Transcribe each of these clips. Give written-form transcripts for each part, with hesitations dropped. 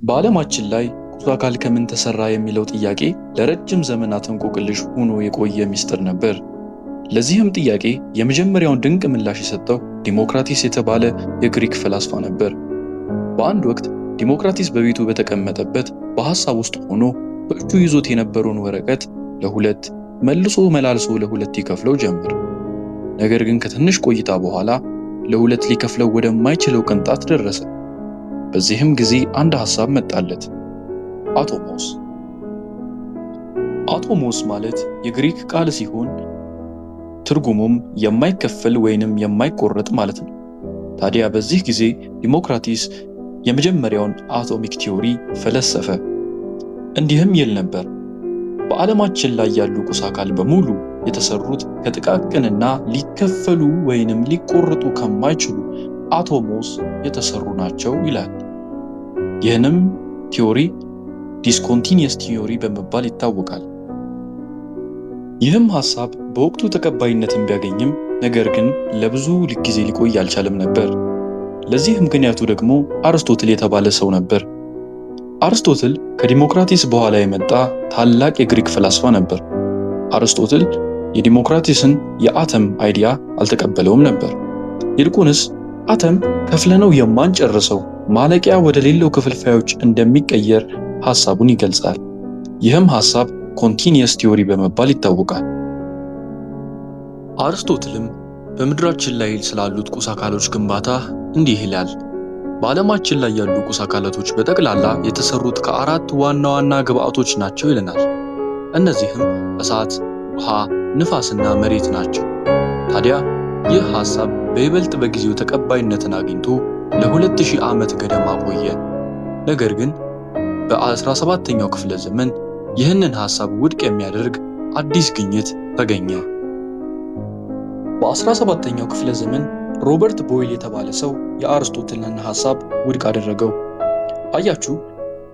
በዓለማችን ላይ ቁስ አካል ከምን ተሰራ የሚለው ጥያቄ ለረጅም ዘመናት እንቆቅልሽ ሆኖ የቆየ ሚስጥር ነበር። ለዚህም ጥያቄ የመጀመሪያውን ድንቅ ምላሽ የሰጠው ዲሞክራቲስ የተባለ የግሪክ ፈላስፋ ነበር። በአንድ ወቅት ዲሞክራቲስ በቤቱ በተቀመጠበት በሐሳብ ውስጥ ሆኖ በእጁ ይዞት የነበረውን ወረቀት ለሁለት መልሶ መላልሶ ለሁለት ይከፍለው ጀመር። ነገር ግን ከትንሽ ቆይታ በኋላ ለሁለት ሊከፍለው ወደማይችለው ቅንጣት ደረሰ። በዚህም ጊዜ አንድ ሐሳብ መጣለት፤ አቶሞስ። አቶሞስ ማለት የግሪክ ቃል ሲሆን ትርጉሙም የማይከፈል ወይንም የማይቆረጥ ማለት ነው። ታዲያ በዚህ ጊዜ ዲሞክራቲስ የመጀመሪያውን አቶሚክ ቲዮሪ ፈለሰፈ። እንዲህም ይል ነበር፣ በዓለማችን ላይ ያሉ ቁስ አካል በሙሉ የተሰሩት ከጥቃቅንና ሊከፈሉ ወይንም ሊቆረጡ ከማይችሉ አቶሞስ የተሰሩ ናቸው ይላል። ይህንም ቲዮሪ ዲስኮንቲኒየስ ቲዮሪ በመባል ይታወቃል። ይህም ሐሳብ በወቅቱ ተቀባይነትን ቢያገኝም ነገር ግን ለብዙ ጊዜ ሊቆይ አልቻለም ነበር። ለዚህ ምክንያቱ ደግሞ አርስቶትል የተባለ ሰው ነበር። አርስቶትል ከዲሞክራቲስ በኋላ የመጣ ታላቅ የግሪክ ፈላስፋ ነበር። አርስቶትል የዲሞክራቲስን የአተም አይዲያ አልተቀበለውም ነበር። ይልቁንስ አተም ከፍለነው የማንጨርሰው ማለቂያ ወደ ሌለው ክፍልፋዮች እንደሚቀየር ሐሳቡን ይገልጻል። ይህም ሐሳብ ኮንቲኒየስ ቲዮሪ በመባል ይታወቃል። አርስቶትልም በምድራችን ላይ ስላሉት ቁስ አካሎች ግንባታ እንዲህ ይላል፣ በዓለማችን ላይ ያሉ ቁስ አካላቶች በጠቅላላ የተሰሩት ከአራት ዋና ዋና ግብአቶች ናቸው ይለናል። እነዚህም እሳት፣ ውሃ፣ ንፋስና መሬት ናቸው። ታዲያ ይህ ሐሳብ በይበልጥ በጊዜው ተቀባይነትን አግኝቶ ለ2000 ዓመት ገደማ ቆየ። ነገር ግን በ17ኛው ክፍለ ዘመን ይህንን ሐሳብ ውድቅ የሚያደርግ አዲስ ግኝት ተገኘ። በ17ኛው ክፍለ ዘመን ሮበርት ቦይል የተባለ ሰው የአርስቶትልን ሐሳብ ውድቅ አደረገው። አያችሁ፣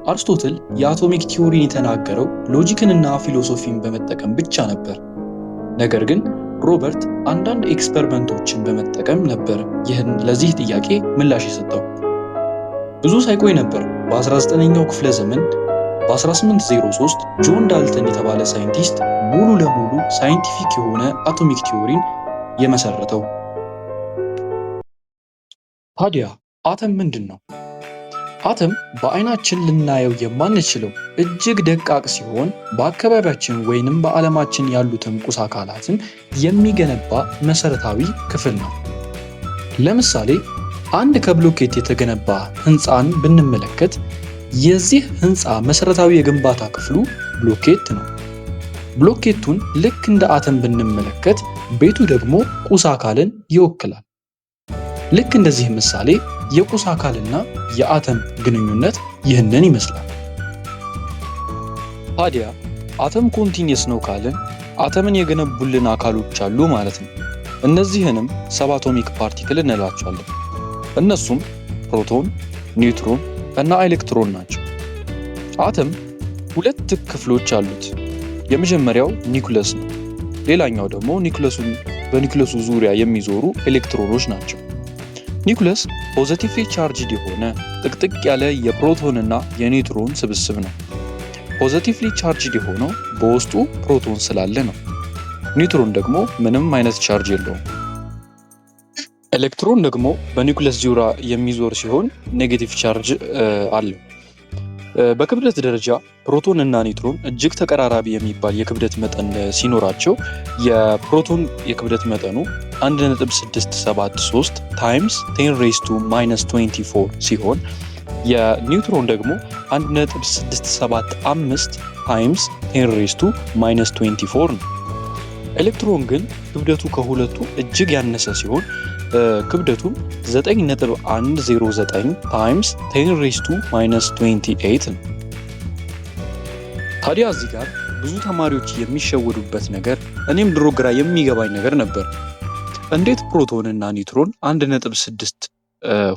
አርስቶትል የአቶሚክ ቲዮሪን የተናገረው ሎጂክንና ፊሎሶፊን በመጠቀም ብቻ ነበር። ነገር ግን ሮበርት አንዳንድ ኤክስፐሪመንቶችን በመጠቀም ነበር ለዚህ ጥያቄ ምላሽ የሰጠው። ብዙ ሳይቆይ ነበር በ19ኛው ክፍለ ዘመን በ1803 ጆን ዳልተን የተባለ ሳይንቲስት ሙሉ ለሙሉ ሳይንቲፊክ የሆነ አቶሚክ ቲዮሪን የመሰረተው። ታዲያ አተም ምንድን ነው? አተም በአይናችን ልናየው የማንችለው እጅግ ደቃቅ ሲሆን በአካባቢያችን ወይንም በዓለማችን ያሉትን ቁስ አካላትን የሚገነባ መሰረታዊ ክፍል ነው። ለምሳሌ አንድ ከብሎኬት የተገነባ ህንፃን ብንመለከት የዚህ ህንፃ መሰረታዊ የግንባታ ክፍሉ ብሎኬት ነው። ብሎኬቱን ልክ እንደ አተም ብንመለከት ቤቱ ደግሞ ቁስ አካልን ይወክላል። ልክ እንደዚህ ምሳሌ የቁስ አካልና የአተም ግንኙነት ይህንን ይመስላል። ታዲያ አተም ኮንቲኒየስ ነው ካልን አተምን የገነቡልን አካሎች አሉ ማለት ነው። እነዚህንም ሰብአቶሚክ ፓርቲክል እንላቸዋለን። እነሱም ፕሮቶን፣ ኒውትሮን እና ኤሌክትሮን ናቸው። አተም ሁለት ክፍሎች አሉት። የመጀመሪያው ኒኩለስ ነው። ሌላኛው ደግሞ በኒኩለሱ ዙሪያ የሚዞሩ ኤሌክትሮኖች ናቸው። ኒኩለስ ፖዚቲቭሊ ቻርጅድ የሆነ ጥቅጥቅ ያለ የፕሮቶንና የኒውትሮን ስብስብ ነው። ፖዚቲቭሊ ቻርጅድ የሆነው በውስጡ ፕሮቶን ስላለ ነው። ኒውትሮን ደግሞ ምንም አይነት ቻርጅ የለውም። ኤሌክትሮን ደግሞ በኒኩለስ ዙሪያ የሚዞር ሲሆን ኔጌቲቭ ቻርጅ አለው። በክብደት ደረጃ ፕሮቶን እና ኒውትሮን እጅግ ተቀራራቢ የሚባል የክብደት መጠን ሲኖራቸው የፕሮቶን የክብደት መጠኑ 1.673 ታይምስ 10⁻⁻24 ሲሆን የኒውትሮን ደግሞ 1.675 ታይምስ 10⁻24 ነው። ኤሌክትሮን ግን ክብደቱ ከሁለቱ እጅግ ያነሰ ሲሆን ክብደቱም 9.109 ታይምስ 10⁻28 ነው። ታዲያ እዚህ ጋር ብዙ ተማሪዎች የሚሸወዱበት ነገር እኔም ድሮ ግራ የሚገባኝ ነገር ነበር። እንዴት ፕሮቶን እና ኒውትሮን 1.6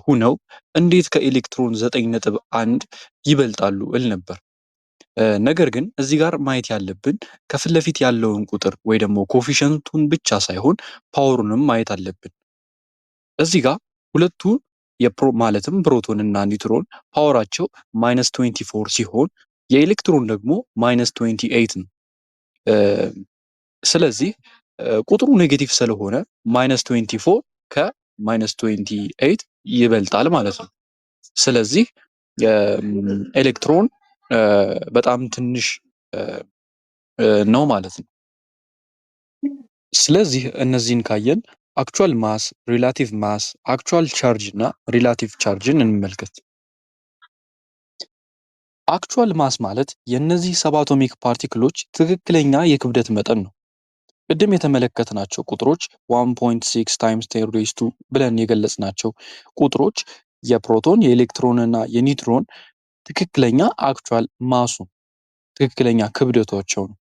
ሁነው እንዴት ከኤሌክትሮን 9.1 ይበልጣሉ እል ነበር። ነገር ግን እዚህ ጋር ማየት ያለብን ከፊት ለፊት ያለውን ቁጥር ወይ ደግሞ ኮፊሸንቱን ብቻ ሳይሆን ፓወሩንም ማየት አለብን። እዚህ ጋር ሁለቱ ማለትም ፕሮቶን እና ኒውትሮን ፓወራቸው -24 ሲሆን የኤሌክትሮን ደግሞ -28 ነው። ስለዚህ ቁጥሩ ኔጌቲቭ ስለሆነ -24 ከ-28 ይበልጣል ማለት ነው። ስለዚህ ኤሌክትሮን በጣም ትንሽ ነው ማለት ነው። ስለዚህ እነዚህን ካየን አክቹዋል ማስ፣ ሪላቲቭ ማስ፣ አክቹዋል ቻርጅ እና ሪላቲቭ ቻርጅን እንመልከት። አክቹዋል ማስ ማለት የእነዚህ ሰብ አቶሚክ ፓርቲክሎች ትክክለኛ የክብደት መጠን ነው። ቅድም የተመለከትናቸው ቁጥሮች 1.6 ታይምስ 10 ሬይዝ ቱ ብለን የገለጽናቸው ቁጥሮች የፕሮቶን የኤሌክትሮን እና የኒውትሮን ትክክለኛ አክቹዋል ማሱ ትክክለኛ ክብደቶቸው ነው።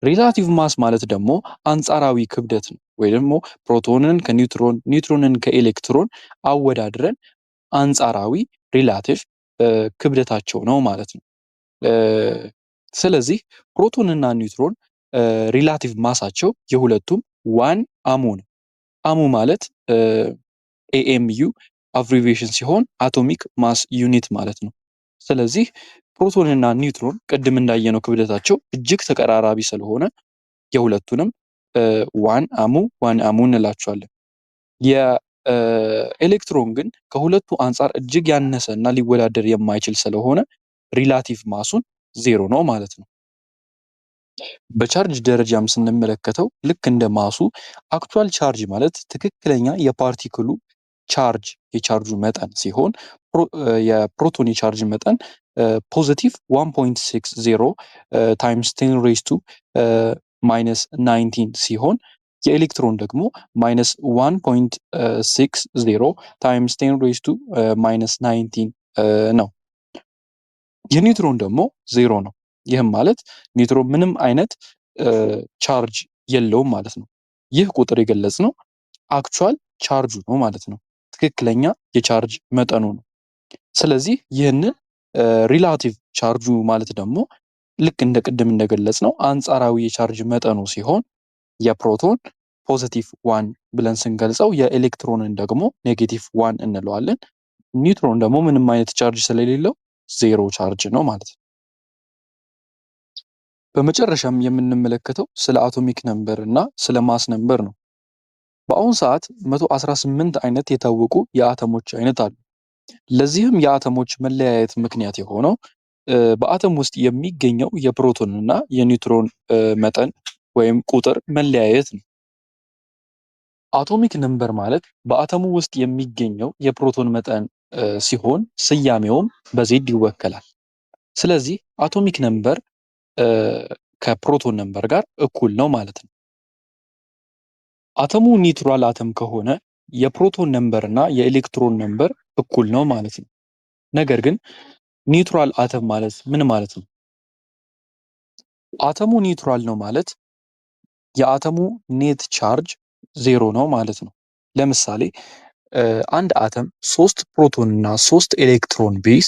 ሪላቲቭ ማስ ማለት ደግሞ አንጻራዊ ክብደት ነው፣ ወይ ደግሞ ፕሮቶንን ከኒውትሮን ኒውትሮንን ከኤሌክትሮን አወዳድረን አንጻራዊ ሪላቲቭ ክብደታቸው ነው ማለት ነው። ስለዚህ ፕሮቶን እና ኒውትሮን ሪላቲቭ ማሳቸው የሁለቱም 1 አሙ ነው። አሙ ማለት ኤኤምዩ አብሪቬሽን ሲሆን አቶሚክ ማስ ዩኒት ማለት ነው። ስለዚህ ፕሮቶን እና ኒውትሮን ቅድም እንዳየነው ክብደታቸው እጅግ ተቀራራቢ ስለሆነ የሁለቱንም 1 አሙ እንላቸዋለን። የኤሌክትሮን ግን ከሁለቱ አንጻር እጅግ ያነሰ እና ሊወዳደር የማይችል ስለሆነ ሪላቲቭ ማሱን 0 ነው ማለት ነው። በቻርጅ ደረጃም ስንመለከተው ልክ እንደ ማሱ አክቹዋል ቻርጅ ማለት ትክክለኛ የፓርቲክሉ ቻርጅ የቻርጁ መጠን ሲሆን የፕሮቶን የቻርጅ መጠን ፖዚቲቭ 1.60 ታይምስ 10 ሬይዝ ቱ -19 ሲሆን የኤሌክትሮን ደግሞ -1.60 ታይምስ 10 ሬይዝ ቱ -19 ነው። የኒውትሮን ደግሞ 0 ነው። ይህም ማለት ኒውትሮን ምንም አይነት ቻርጅ የለውም ማለት ነው። ይህ ቁጥር የገለጽነው አክቹዋል ቻርጁ ነው ማለት ነው። ትክክለኛ የቻርጅ መጠኑ ነው። ስለዚህ ይህንን ሪላቲቭ ቻርጁ ማለት ደግሞ ልክ እንደ ቅድም እንደገለጽነው አንጻራዊ የቻርጅ መጠኑ ሲሆን የፕሮቶን ፖዚቲቭ 1 ብለን ስንገልጸው የኤሌክትሮንን ደግሞ ኔጌቲቭ 1 እንለዋለን። ኒውትሮን ደግሞ ምንም አይነት ቻርጅ ስለሌለው 0 ቻርጅ ነው ማለት ነው። በመጨረሻም የምንመለከተው ስለ አቶሚክ ነምበር እና ስለ ማስ ነምበር ነው። በአሁኑ ሰዓት 118 አይነት የታወቁ የአተሞች አይነት አሉ። ለዚህም የአተሞች መለያየት ምክንያት የሆነው በአተም ውስጥ የሚገኘው የፕሮቶን እና የኒውትሮን መጠን ወይም ቁጥር መለያየት ነው። አቶሚክ ነምበር ማለት በአተሙ ውስጥ የሚገኘው የፕሮቶን መጠን ሲሆን ስያሜውም በዜድ ይወከላል። ስለዚህ አቶሚክ ነምበር ከፕሮቶን ነምበር ጋር እኩል ነው ማለት ነው። አተሙ ኒውትራል አተም ከሆነ የፕሮቶን ነምበር እና የኤሌክትሮን ነምበር እኩል ነው ማለት ነው። ነገር ግን ኒውትራል አተም ማለት ምን ማለት ነው? አተሙ ኒውትራል ነው ማለት የአተሙ ኔት ቻርጅ 0 ነው ማለት ነው። ለምሳሌ አንድ አተም 3 ፕሮቶን እና 3 ኤሌክትሮን ቢይዝ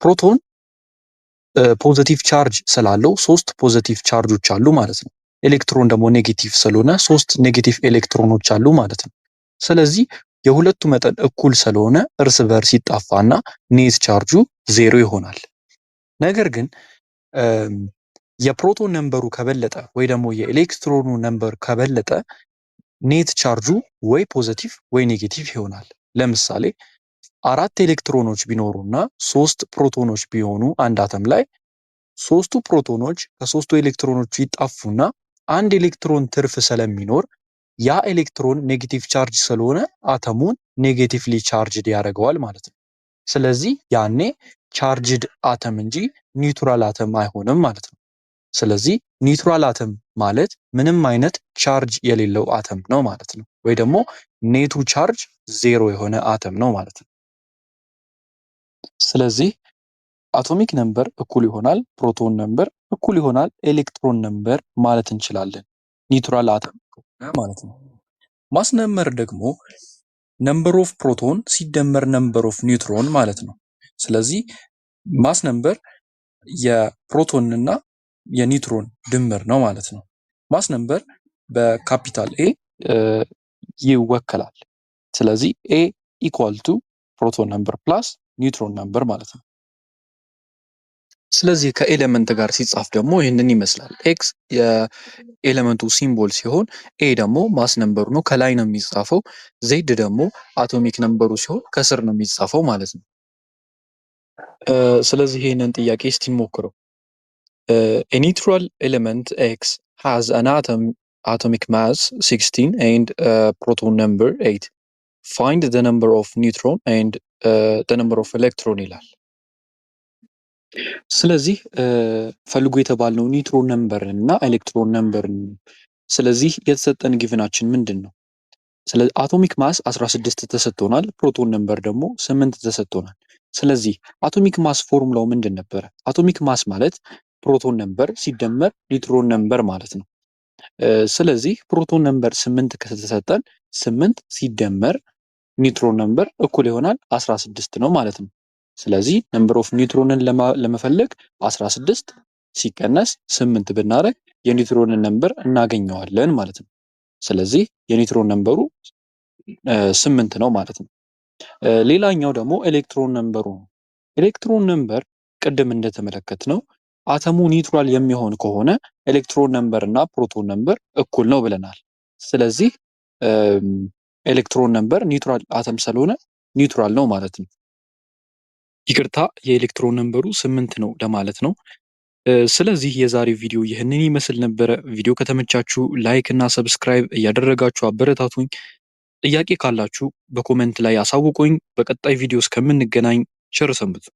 ፕሮቶን ፖዚቲቭ ቻርጅ ስላለው 3 ፖዚቲቭ ቻርጆች አሉ ማለት ነው። ኤሌክትሮን ደግሞ ኔጌቲቭ ስለሆነ 3 ኔጌቲቭ ኤሌክትሮኖች አሉ ማለት ነው። ስለዚህ የሁለቱ መጠን እኩል ስለሆነ እርስ በርስ ይጣፋና ኔት ቻርጁ 0 ይሆናል። ነገር ግን የፕሮቶን ነምበሩ ከበለጠ ወይ ደግሞ የኤሌክትሮኑ ነምበር ከበለጠ ኔት ቻርጁ ወይ ፖዚቲቭ ወይ ኔጌቲቭ ይሆናል። ለምሳሌ 4 ኤሌክትሮኖች ቢኖሩና 3 ፕሮቶኖች ቢሆኑ አንድ አተም ላይ 3ቱ ፕሮቶኖች ከ3ቱ ኤሌክትሮኖች ይጣፉና አንድ ኤሌክትሮን ትርፍ ስለሚኖር ያ ኤሌክትሮን ኔጌቲቭ ቻርጅ ስለሆነ አተሙን ኔጌቲቭሊ ቻርጅድ ያደርገዋል ማለት ነው። ስለዚህ ያኔ ቻርጅድ አተም እንጂ ኒውትራል አተም አይሆንም ማለት ነው። ስለዚህ ኒውትራል አተም ማለት ምንም አይነት ቻርጅ የሌለው አተም ነው ማለት ነው። ወይ ደግሞ ኔቱ ቻርጅ 0 የሆነ አተም ነው ማለት ነው። ስለዚህ አቶሚክ ነምበር እኩል ይሆናል ፕሮቶን ነምበር እኩል ይሆናል ኤሌክትሮን ነምበር ማለት እንችላለን፣ ኒውትራል አተም ማለት ነው። ማስ ነምበር ደግሞ ነምበር ኦፍ ፕሮቶን ሲደመር ነምበር ኦፍ ኒውትሮን ማለት ነው። ስለዚህ ማስ ነምበር የፕሮቶን እና የኒውትሮን ድምር ነው ማለት ነው። ማስ ነምበር በካፒታል ኤ ይወከላል። ስለዚህ ኤ ኢኳል ቱ ፕሮቶን ነምበር ፕላስ ኒውትሮን ነምበር ማለት ነው። ስለዚህ ከኤሌመንት ጋር ሲጻፍ ደግሞ ይህንን ይመስላል። ኤክስ የኤሌመንቱ ሲምቦል ሲሆን ኤ ደግሞ ማስ ነምበሩ ነው፣ ከላይ ነው የሚጻፈው። ዜድ ደግሞ አቶሚክ ነምበሩ ሲሆን ከስር ነው የሚጻፈው ማለት ነው። ስለዚህ ይህንን ጥያቄ እስቲ እንሞክረው። A neutral element X has an atomic mass 16 and proton number 8. Find the number of neutron and the number of electron ይላል። ስለዚህ ፈልጉ የተባልነው ኒውትሮን ነምበርን እና ኤሌክትሮን ነምበርን። ስለዚህ የተሰጠን ጊቭናችን ምንድን ነው? ስለዚህ አቶሚክ ማስ 16 ተሰጥቶናል፣ ፕሮቶን ነምበር ደግሞ 8 ተሰጥቶናል። ስለዚህ አቶሚክ ማስ ፎርሙላው ምንድን ነበረ? አቶሚክ ማስ ማለት ፕሮቶን ነምበር ሲደመር ኒውትሮን ነምበር ማለት ነው። ስለዚህ ፕሮቶን ነምበር 8 ከተሰጠን 8 ሲደመር ኒውትሮን ነምበር እኩል ይሆናል 16 ነው ማለት ነው። ስለዚህ ነምበር ኦፍ ኒውትሮንን ለመፈለግ 16 ሲቀነስ 8 ብናደርግ የኒውትሮንን ነምበር እናገኘዋለን ማለት ነው። ስለዚህ የኒውትሮን ነምበሩ 8 ነው ማለት ነው። ሌላኛው ደግሞ ኤሌክትሮን ነምበሩ ነው። ኤሌክትሮን ነምበር ቅድም እንደተመለከትነው አተሙ ኒውትራል የሚሆን ከሆነ ኤሌክትሮን ነምበር እና ፕሮቶን ነምበር እኩል ነው ብለናል። ስለዚህ ኤሌክትሮን ነምበር ኒውትራል አተም ስለሆነ ኒውትራል ነው ማለት ነው። ይቅርታ የኤሌክትሮን ነምበሩ 8 ነው ለማለት ነው። ስለዚህ የዛሬው ቪዲዮ ይህንን ይመስል ነበረ። ቪዲዮ ከተመቻችሁ ላይክ እና ሰብስክራይብ እያደረጋችሁ አበረታቱኝ። ጥያቄ ካላችሁ በኮሜንት ላይ አሳውቁኝ። በቀጣይ ቪዲዮ እስከምንገናኝ ቸር ሰንብቱ።